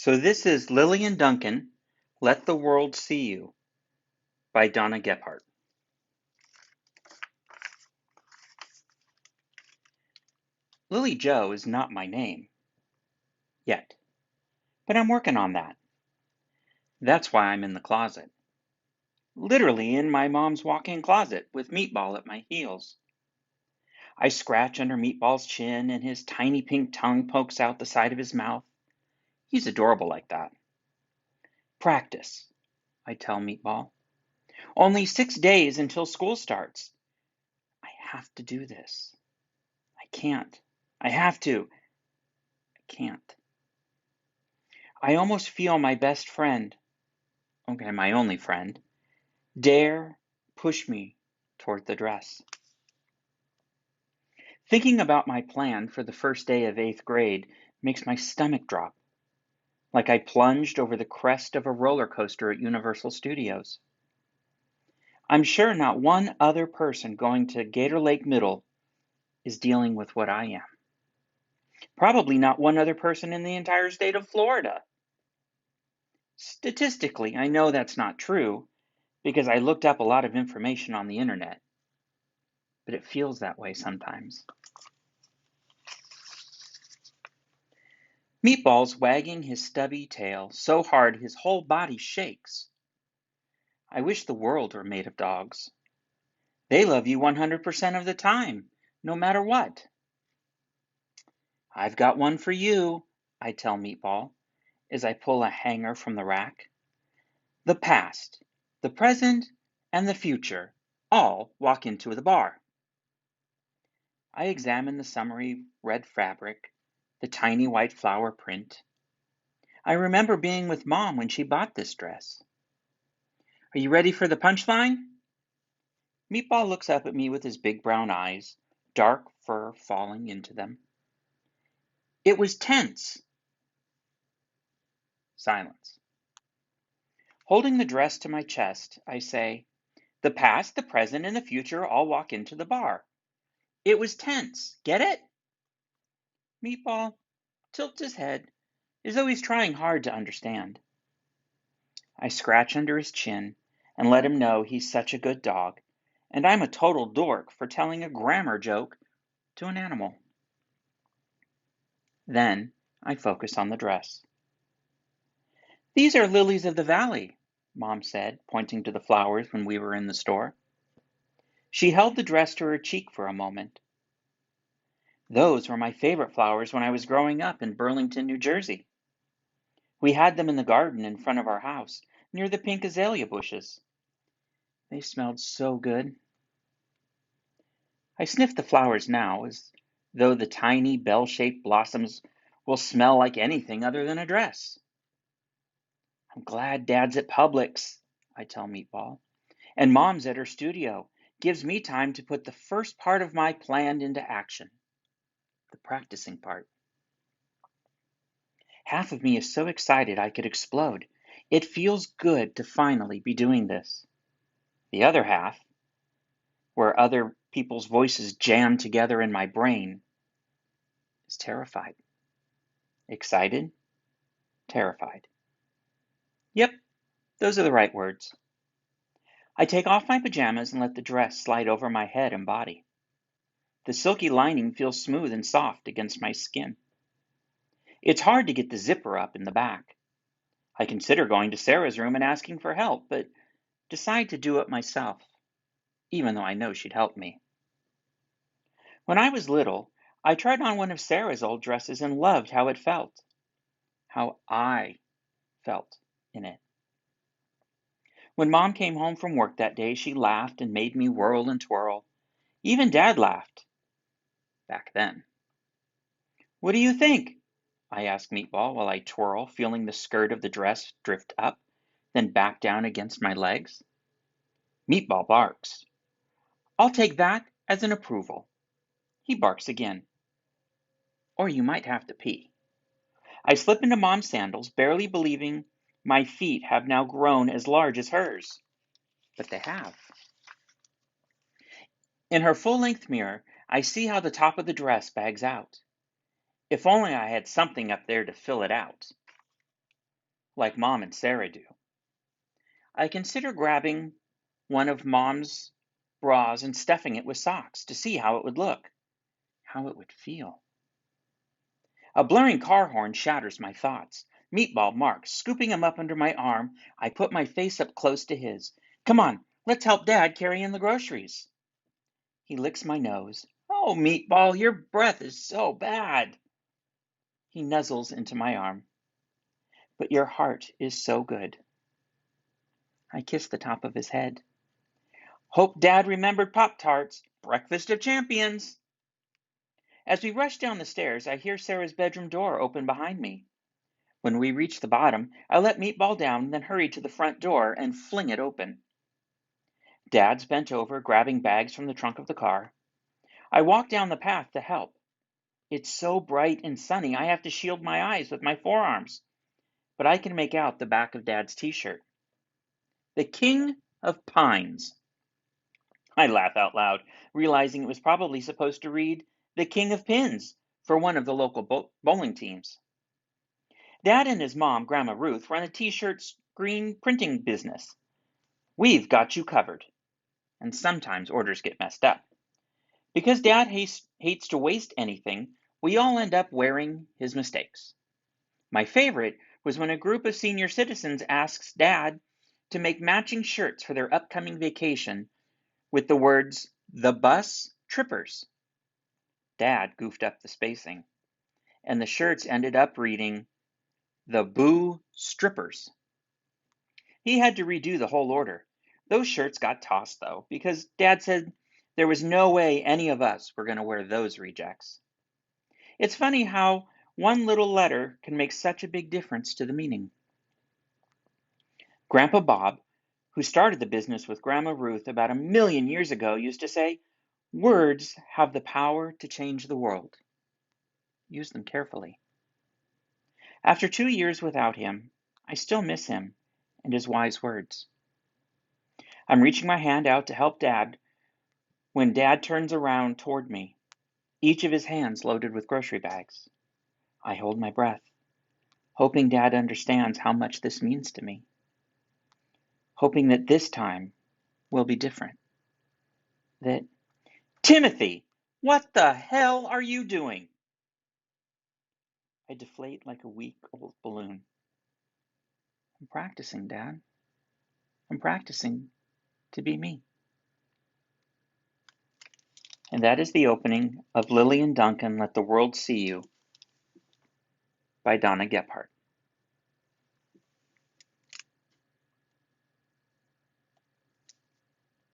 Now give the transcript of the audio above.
So this is Lillian Duncan, Let the World See You by Donna Gephardt. Lily Jo is not my name, yet, but I'm working on that. That's why I'm in the closet. Literally in my mom's walk-in closet with Meatball at my heels. I scratch under Meatball's chin and his tiny pink tongue pokes out the side of his mouth. He's adorable like that. Practice, I tell Meatball. Only 6 days until school starts. I have to do this. I can't. I have to. I can't. I almost feel my best friend, okay, my only friend, dare push me toward the dress. Thinking about my plan for the first day of 8th grade makes my stomach drop, like I plunged over the crest of a roller coaster at Universal Studios. I'm sure not one other person going to Gator Lake Middle is dealing with what I am. Probably not one other person in the entire state of Florida. Statistically, I know that's not true because I looked up a lot of information on the internet, but it feels that way sometimes. Meatball's wagging his stubby tail so hard his whole body shakes. I wish the world were made of dogs. They love you 100% of the time, no matter what. I've got one for you, I tell Meatball as I pull a hanger from the rack. The past, the present, and the future all walk into the bar. I examine the summery red fabric, the tiny white flower print. I remember being with Mom when she bought this dress. Are you ready for the punchline? Meatball looks up at me with his big brown eyes, dark fur falling into them. It was tense. Silence. Holding the dress to my chest, I say, the past, the present, and the future all walk into the bar. It was tense. Get it? Meatball tilts his head as though he's trying hard to understand. I scratch under his chin and let him know he's such a good dog, and I'm a total dork for telling a grammar joke to an animal. Then I focus on the dress. These are lilies of the valley, Mom said, pointing to the flowers when we were in the store. She held the dress to her cheek for a moment. Those were my favorite flowers when I was growing up in Burlington, New Jersey. We had them in the garden in front of our house, near the pink azalea bushes. They smelled so good. I sniff the flowers now, as though the tiny bell-shaped blossoms will smell like anything other than a dress. I'm glad Dad's at Publix, I tell Meatball, and Mom's at her studio. Gives me time to put the first part of my plan into action, the practicing part. Half of me is so excited I could explode. It feels good to finally be doing this. The other half, where other people's voices jam together in my brain, is terrified. Excited, terrified. Yep, those are the right words. I take off my pajamas and let the dress slide over my head and body. The silky lining feels smooth and soft against my skin. It's hard to get the zipper up in the back. I consider going to Sarah's room and asking for help, but decide to do it myself, even though I know she'd help me. When I was little, I tried on one of Sarah's old dresses and loved how it felt, how I felt in it. When Mom came home from work that day, she laughed and made me whirl and twirl. Even Dad laughed, back then. What do you think? I ask Meatball while I twirl, feeling the skirt of the dress drift up, then back down against my legs. Meatball barks. I'll take that as an approval. He barks again. Or you might have to pee. I slip into Mom's sandals, barely believing my feet have now grown as large as hers. But they have. In her full-length mirror, I see how the top of the dress bags out. If only I had something up there to fill it out. like Mom and Sarah do. I consider grabbing one of Mom's bras and stuffing it with socks to see how it would look, how it would feel. A blaring car horn shatters my thoughts. Meatball Mark, scooping him up under my arm, I put my face up close to his. Come on, let's help Dad carry in the groceries. He licks my nose. Oh, Meatball, your breath is so bad. He nuzzles into my arm. But your heart is so good. I kiss the top of his head. Hope Dad remembered Pop-Tarts. Breakfast of champions. As we rush down the stairs, I hear Sarah's bedroom door open behind me. When we reach the bottom, I let Meatball down, then hurry to the front door and fling it open. Dad's bent over, grabbing bags from the trunk of the car. I walk down the path to help. It's so bright and sunny, I have to shield my eyes with my forearms. But I can make out the back of Dad's t-shirt. The King of Pines. I laugh out loud, realizing it was probably supposed to read The King of Pins for one of the local bowling teams. Dad and his mom, Grandma Ruth, run a t-shirt screen printing business. We've got you covered. And sometimes orders get messed up. Because Dad hates to waste anything, we all end up wearing his mistakes. My favorite was when a group of senior citizens asks Dad to make matching shirts for their upcoming vacation with the words, "The Bus Trippers." Dad goofed up the spacing, and the shirts ended up reading, "The Boo Strippers." He had to redo the whole order. Those shirts got tossed, though, because Dad said there was no way any of us were going to wear those rejects. It's funny how one little letter can make such a big difference to the meaning. Grandpa Bob, who started the business with Grandma Ruth about 1,000,000 years ago, used to say, "Words have the power to change the world. Use them carefully." After 2 years without him, I still miss him and his wise words. I'm reaching my hand out to help Dad when Dad turns around toward me, each of his hands loaded with grocery bags. I hold my breath, hoping Dad understands how much this means to me. Hoping that this time will be different. That, Timothy, what the hell are you doing? I deflate like a week-old balloon. I'm practicing, Dad. I'm practicing to be me. And that is the opening of Lillian Duncan, Let the World See You by Donna Gephardt.